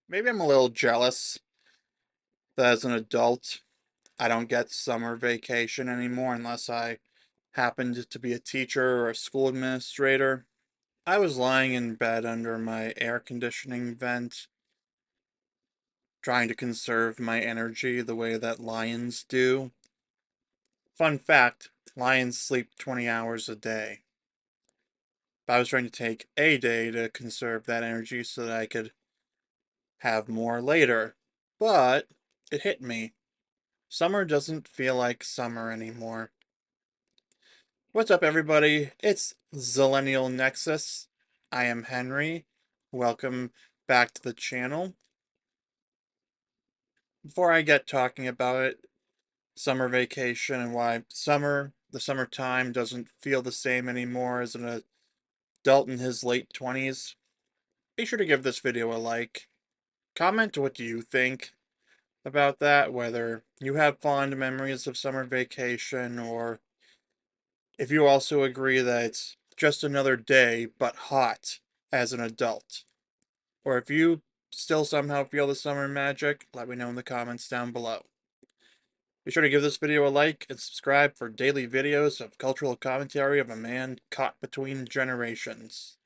Maybe I'm a little jealous that as an adult, I don't get summer vacation anymore unless I happened to be a teacher or a school administrator. I was lying in bed under my air conditioning vent, trying to conserve my energy the way that lions do. Fun fact, lions sleep 20 hours a day. But I was trying to take a day to conserve that energy so that I could have more later. But it hit me. Summer doesn't feel like summer anymore. What's up, everybody? It's Zillennial Nexus. I am Henry. Welcome back to the channel. Before I get talking about it, summer vacation and why the summertime doesn't feel the same anymore as an adult in his late 20s, be sure to give this video a like. Comment what do you think about that, whether you have fond memories of summer vacation or if you also agree that it's just another day but hot as an adult. Or if you still somehow feel the summer magic, let me know in the comments down below. Be sure to give this video a like and subscribe for daily videos of cultural commentary of a man caught between generations.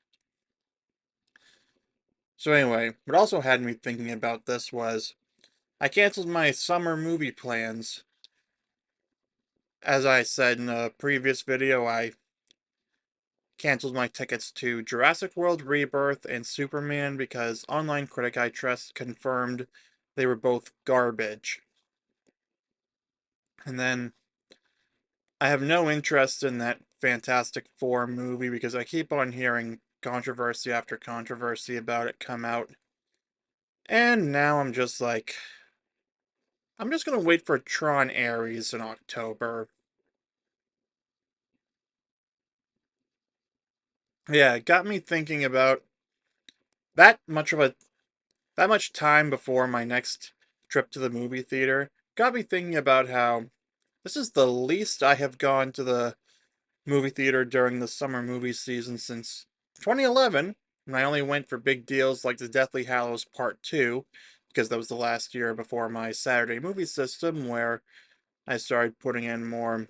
So anyway, what also had me thinking about this was I canceled my summer movie plans. As I said in a previous video, I canceled my tickets to Jurassic World Rebirth and Superman because online critic I trust confirmed they were both garbage. And then I have no interest in that Fantastic Four movie because I keep on hearing controversy after controversy about it come out. And now I'm just like, I'm just gonna wait for Tron Ares in October. Yeah, it got me thinking about that much of a that much time before my next trip to the movie theater. Got me thinking about how this is the least I have gone to the movie theater during the summer movie season since 2011, and I only went for big deals like the Deathly Hallows Part 2, because that was the last year before my Saturday movie system, where I started putting in more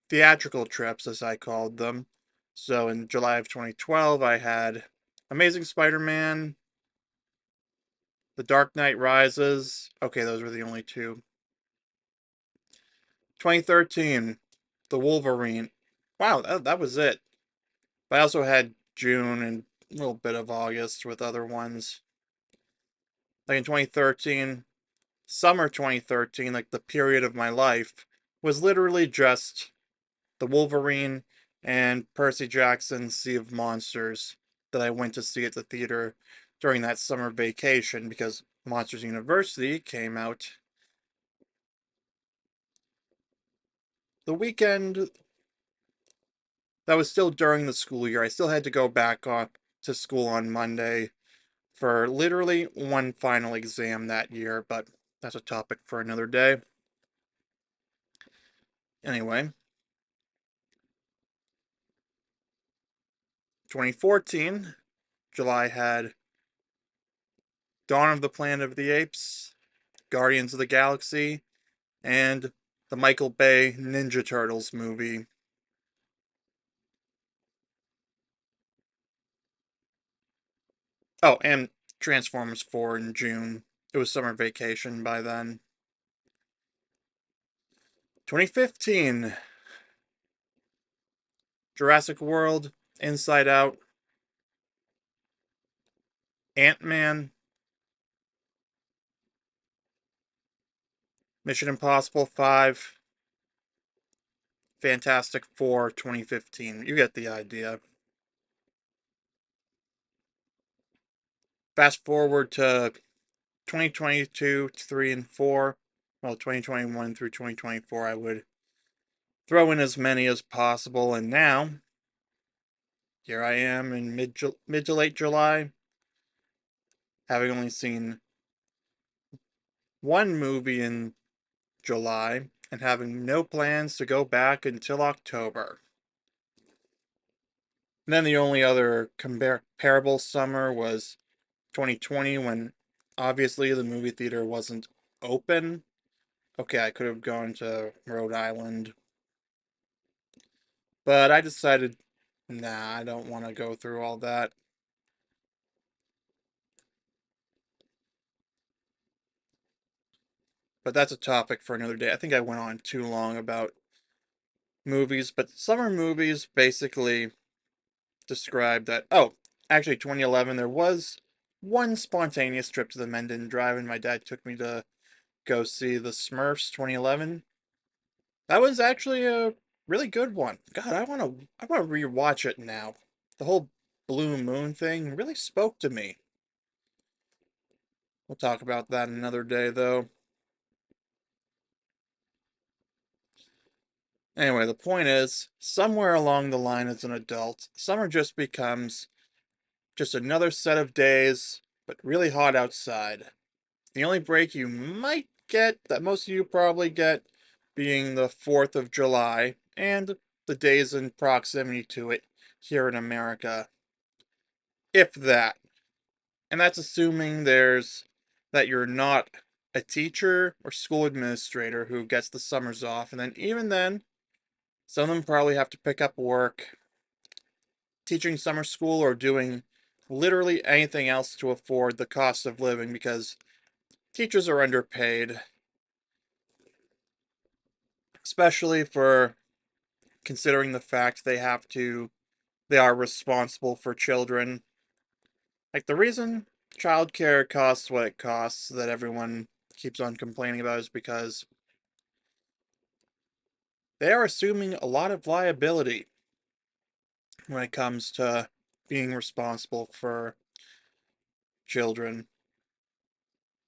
theatrical trips, as I called them. So in July of 2012, I had Amazing Spider Man, The Dark Knight Rises. Okay, those were the only two. 2013, The Wolverine. Wow, that was it. But I also had June and a little bit of August with other ones. Like in 2013, summer 2013, like the period of my life, was literally just The Wolverine and Percy Jackson's Sea of Monsters that I went to see at the theater during that summer vacation because Monsters University came out the weekend that was still during the school year. I still had to go back on to school on Monday for literally one final exam that year, but that's a topic for another day. Anyway, 2014, July had Dawn of the Planet of the Apes, Guardians of the Galaxy, and the Michael Bay Ninja Turtles movie. Oh, and Transformers 4 in June. It was summer vacation by then. 2015, Jurassic World, Inside Out, Ant-Man, Mission Impossible 5, Fantastic Four 2015. You get the idea. Fast forward to 2022, 3 and 4. Well, 2021 through 2024, I would throw in as many as possible. And now, here I am in mid to late July, having only seen one movie in July and having no plans to go back until October. And then the only other comparable summer was 2020 when Obviously, the movie theater wasn't open. Okay, I could have gone to Rhode Island, but I decided, nah, I don't want to go through all that. But that's a topic for another day. I think I went on too long about movies, but summer movies basically describe that. Oh, actually, 2011, there was one spontaneous trip to the Menden Drive, and my dad took me to go see the Smurfs 2011. That was actually a really good one. God, I want to rewatch it now. The whole Blue Moon thing really spoke to me. We'll talk about that another day, though. Anyway, the point is, somewhere along the line as an adult, summer just becomes just another set of days, but really hot outside. The only break you might get, that most of you probably get, being the 4th of July and the days in proximity to it here in America, if that. And that's assuming that you're not a teacher or school administrator who gets the summers off, and then even then, some of them probably have to pick up work, teaching summer school, or doing literally anything else to afford the cost of living because teachers are underpaid, especially for considering the fact they are responsible for children. Like the reason childcare costs what it costs that everyone keeps on complaining about is because they are assuming a lot of liability when it comes to being responsible for children.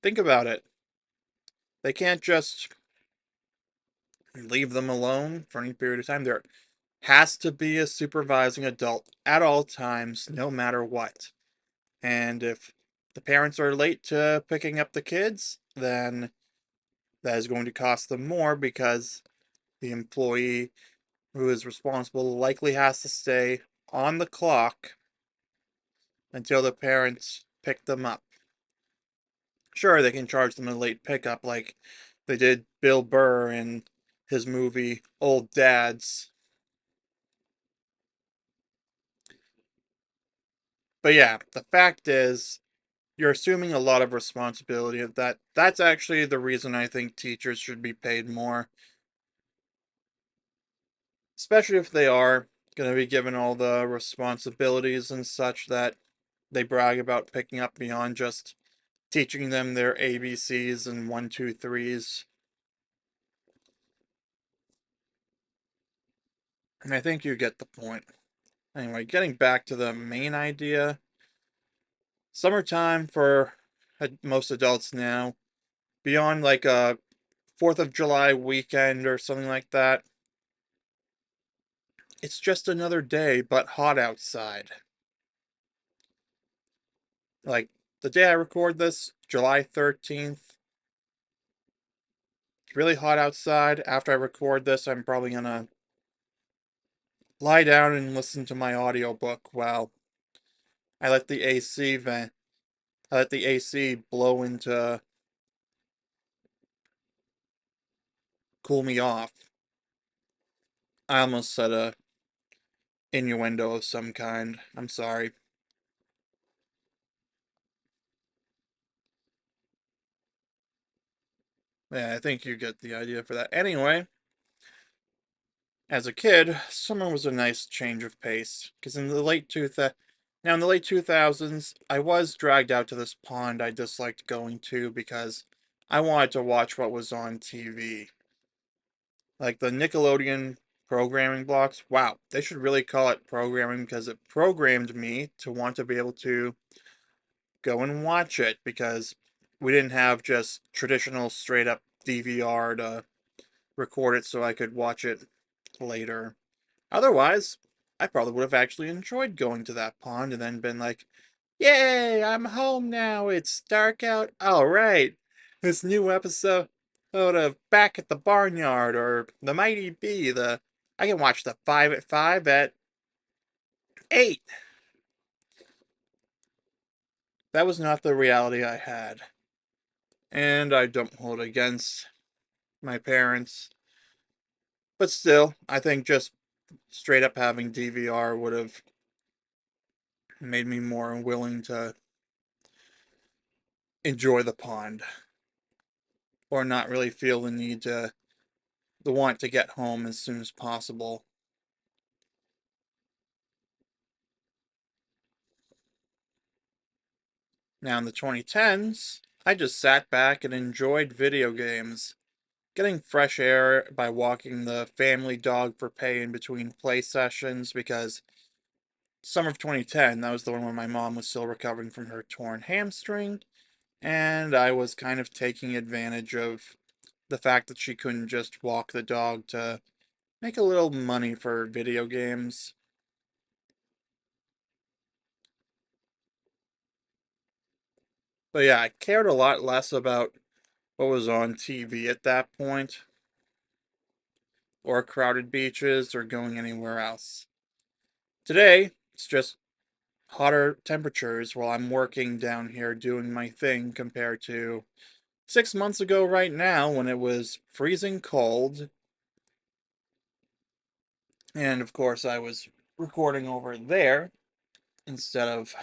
Think about it. They can't just leave them alone for any period of time. There has to be a supervising adult at all times, no matter what. And if the parents are late to picking up the kids, then that is going to cost them more because the employee who is responsible likely has to stay on the clock until the parents pick them up. Sure, they can charge them a late pickup like they did Bill Burr in his movie Old Dads. But yeah, the fact is you're assuming a lot of responsibility of that. That's actually the reason I think teachers should be paid more, especially if they are going to be given all the responsibilities and such that they brag about picking up beyond just teaching them their ABCs and one, two, threes. And I think you get the point. Anyway, getting back to the main idea, summertime for most adults now, beyond like a 4th of July weekend or something like that, it's just another day, but hot outside. Like the day I record this, July 13th, it's really hot outside. After I record this, I'm probably gonna lie down and listen to my audiobook while I let the AC vent. I let the AC blow in to cool me off. I almost said a innuendo of some kind. I'm sorry. Yeah, I think you get the idea for that. Anyway, as a kid, summer was a nice change of pace. Because in the late 2000s, I was dragged out to this pond I disliked going to because I wanted to watch what was on TV. Like the Nickelodeon programming blocks. Wow, they should really call it programming because it programmed me to want to be able to go and watch it because we didn't have just traditional straight up DVR to record it so I could watch it later. Otherwise, I probably would have actually enjoyed going to that pond and then been like, yay, I'm home now. It's dark out. All right. This new episode of Back at the Barnyard or The Mighty Bee, I can watch the 5 at 5 at 8. That was not the reality I had. and I don't hold it against my parents. But still, I think just straight up having DVR would have made me more willing to enjoy the pond or not really feel the need to the want to get home as soon as possible. Now in the 2010s, I just sat back and enjoyed video games, getting fresh air by walking the family dog for pay in between play sessions because summer of 2010, that was the one where my mom was still recovering from her torn hamstring, and I was kind of taking advantage of the fact that she couldn't just walk the dog to make a little money for video games. But yeah, I cared a lot less about what was on TV at that point, or crowded beaches, or going anywhere else. Today, it's just hotter temperatures while I'm working down here doing my thing compared to 6 months ago right now when it was freezing cold. And of course, I was recording over there instead of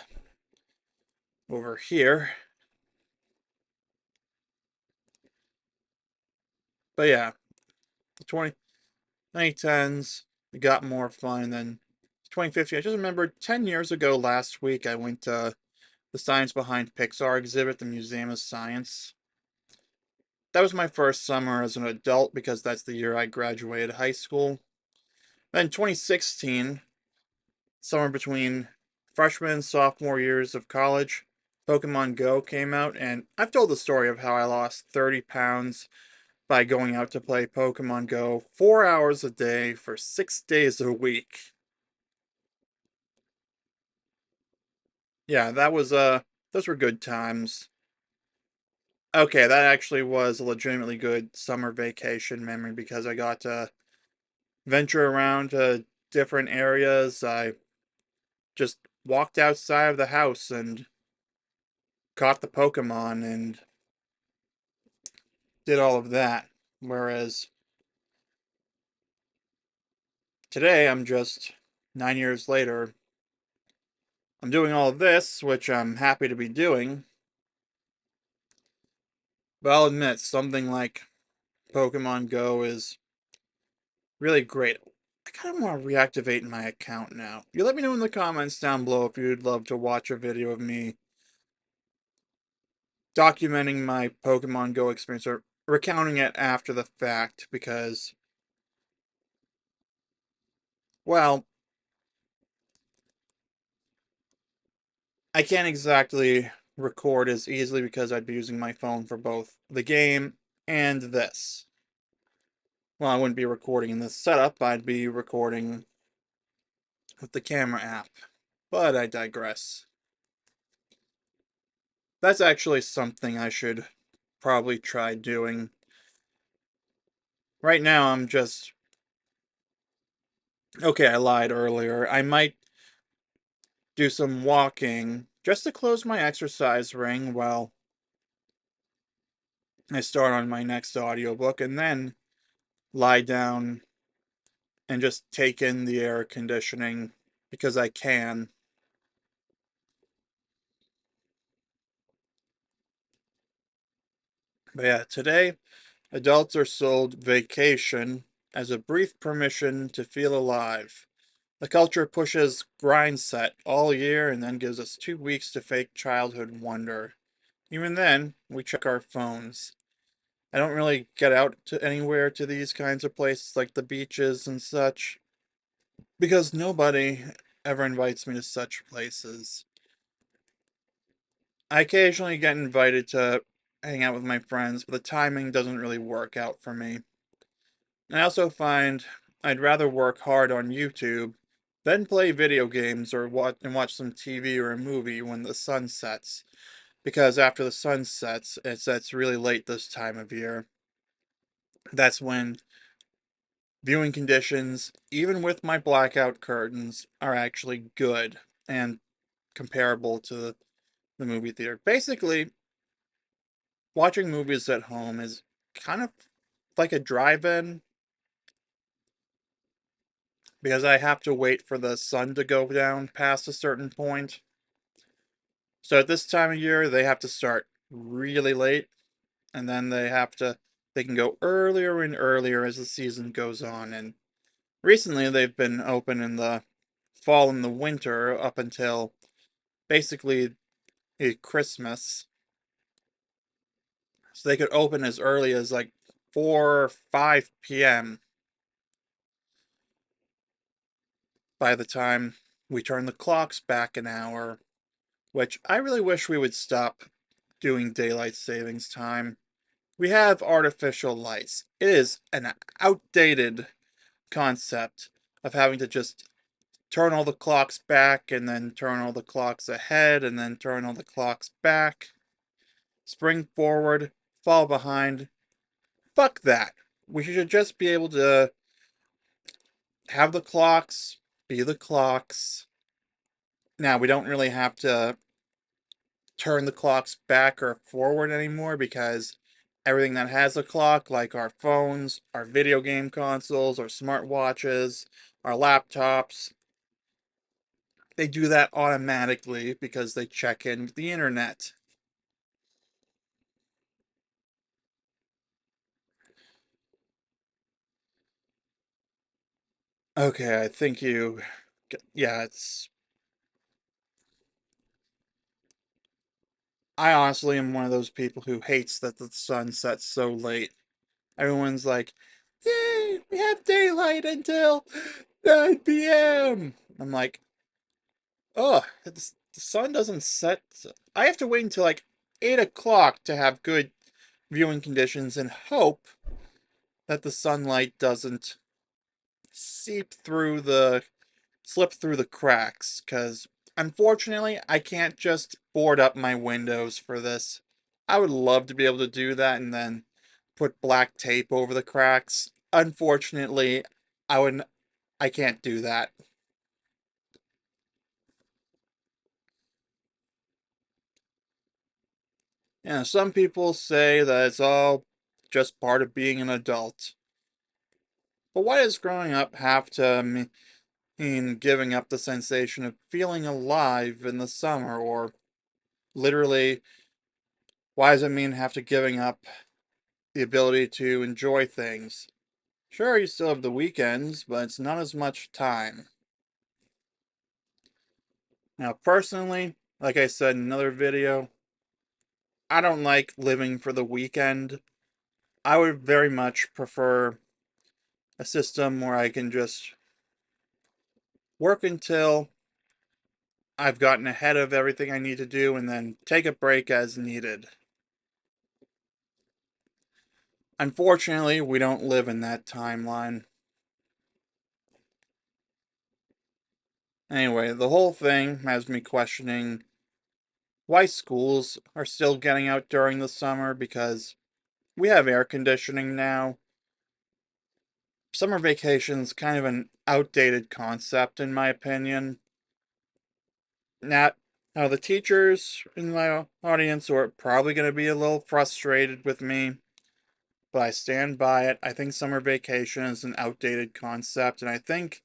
over here. But yeah, the 2010s got more fun than 2015. I just remember 10 years ago last week, I went to the Science Behind Pixar exhibit, the Museum of Science. That was my first summer as an adult because that's the year I graduated high school. Then 2016, summer between freshman and sophomore years of college, Pokemon Go came out, and I've told the story of how I lost 30 pounds by going out to play Pokemon Go 4 hours a day for 6 days a week. Yeah, those were good times. Okay, that actually was a legitimately good summer vacation memory because I got to venture around to different areas. I just walked outside of the house and caught the Pokemon and did all of that. Whereas today, I'm just 9 years later, I'm doing all of this, which I'm happy to be doing. But I'll admit, something like Pokemon Go is really great. I kind of want to reactivate my account now. You let me know in the comments down below if you'd love to watch a video of me documenting my Pokemon Go experience or recounting it after the fact because, well, I can't exactly record as easily because I'd be using my phone for both the game and this. Well, I wouldn't be recording in this setup, I'd be recording with the camera app. But I digress. That's actually something I should probably try doing. Right now, I'm just. Okay, I lied earlier. I might do some walking just to close my exercise ring while I start on my next audiobook and then lie down and just take in the air conditioning because I can. But yeah, today, adults are sold vacation as a brief permission to feel alive. The culture pushes grind set all year and then gives us 2 weeks to fake childhood wonder. Even then, we check our phones. I don't really get out to anywhere to these kinds of places like the beaches and such because nobody ever invites me to such places. I occasionally get invited to hang out with my friends, but the timing doesn't really work out for me. I also find I'd rather work hard on YouTube than play video games or watch some TV or a movie when the sun sets. Because after the sun sets, it sets really late this time of year. That's when viewing conditions, even with my blackout curtains, are actually good and comparable to the movie theater. Basically, watching movies at home is kind of like a drive-in because I have to wait for the sun to go down past a certain point. So at this time of year, they have to start really late, and then they can go earlier and earlier as the season goes on. And recently, they've been open in the fall and the winter up until basically Christmas. So they could open as early as like 4 or 5 p.m. by the time we turn the clocks back an hour, which I really wish we would stop doing daylight savings time. We have artificial lights. It is an outdated concept of having to just turn all the clocks back and then turn all the clocks ahead and then turn all the clocks back, spring forward, fall behind. Fuck that. We should just be able to have the clocks be the clocks. Now, we don't really have to turn the clocks back or forward anymore because everything that has a clock, like our phones, our video game consoles, our smartwatches, our laptops, they do that automatically because they check in with the internet. Okay, I think you. Yeah, it's. I honestly am one of those people who hates that the sun sets so late. Everyone's like, yay, we have daylight until 9 p.m. I'm like, ugh, the sun doesn't set. I have to wait until like 8 o'clock to have good viewing conditions and hope that the sunlight doesn't seep through the slip through the cracks, because unfortunately, I can't just board up my windows for this. I would love to be able to do that and then put black tape over the cracks. Unfortunately, I would I can't do that. Some people say that it's all just part of being an adult. But why does growing up have to mean giving up the sensation of feeling alive in the summer, or literally, why does it mean have to giving up the ability to enjoy things? Sure, you still have the weekends, but it's not as much time. Now, personally, like I said in another video, I don't like living for the weekend. I would very much prefer a system where I can just work until I've gotten ahead of everything I need to do and then take a break as needed. Unfortunately, we don't live in that timeline. Anyway, the whole thing has me questioning why schools are still getting out during the summer, because we have air conditioning now. Summer vacation's kind of an outdated concept, in my opinion. Now, now the teachers in my audience are probably going to be a little frustrated with me, but I stand by it. I think summer vacation is an outdated concept, and I think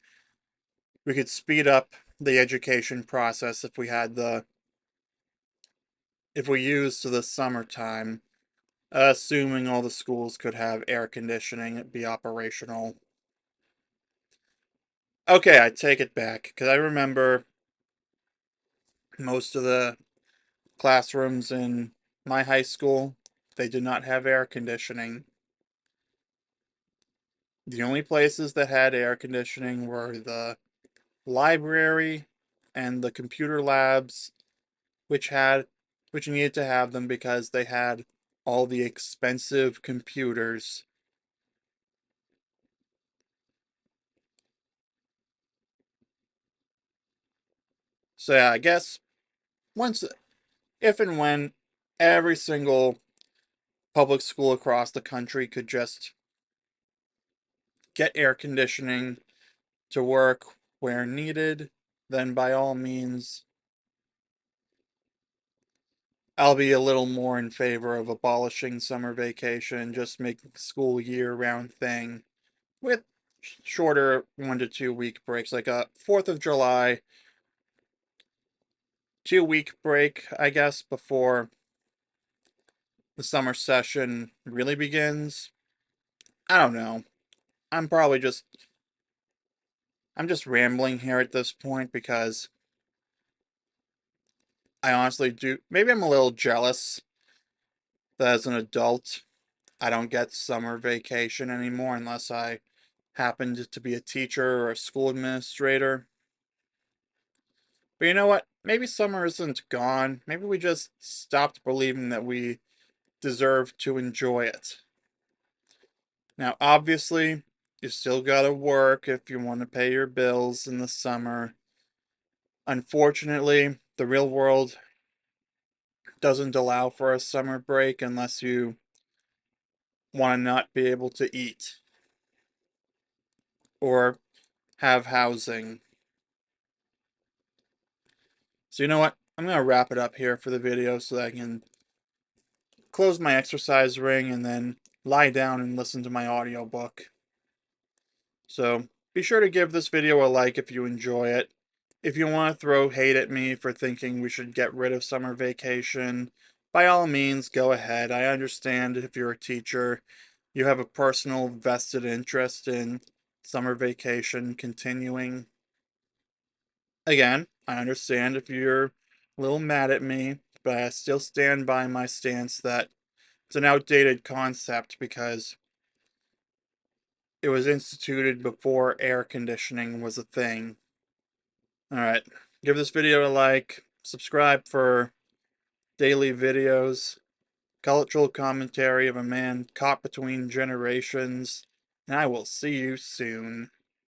we could speed up the education process if we used the summertime, assuming all the schools could have air conditioning be operational. Okay, I take it back because I remember most of the classrooms in my high school, they did not have air conditioning. The only places that had air conditioning were the library and the computer labs, which had which needed to have them because they had all the expensive computers. So yeah, I guess once if and when every single public school across the country could just get air conditioning to work where needed, then by all means, I'll be a little more in favor of abolishing summer vacation, just making school year-round thing with shorter 1 to 2 week breaks, like a 4th of July 2 week break, I guess, before the summer session really begins. I don't know. I'm probably just I'm just rambling here at this point because I honestly do. Maybe I'm a little jealous that as an adult I don't get summer vacation anymore unless I happen to be a teacher or a school administrator. But you know what? Maybe summer isn't gone. Maybe we just stopped believing that we deserve to enjoy it. Now, obviously, you still gotta work if you want to pay your bills in the summer. Unfortunately, the real world doesn't allow for a summer break unless you want to not be able to eat or have housing. So, you know what? I'm going to wrap it up here for the video so that I can close my exercise ring and then lie down and listen to my audiobook. So, be sure to give this video a like if you enjoy it. If you want to throw hate at me for thinking we should get rid of summer vacation, by all means, go ahead. I understand if you're a teacher, you have a personal vested interest in summer vacation continuing. Again, I understand if you're a little mad at me, but I still stand by my stance that it's an outdated concept because it was instituted before air conditioning was a thing. Alright, give this video a like, subscribe for daily videos, cultural commentary of a man caught between generations, and I will see you soon.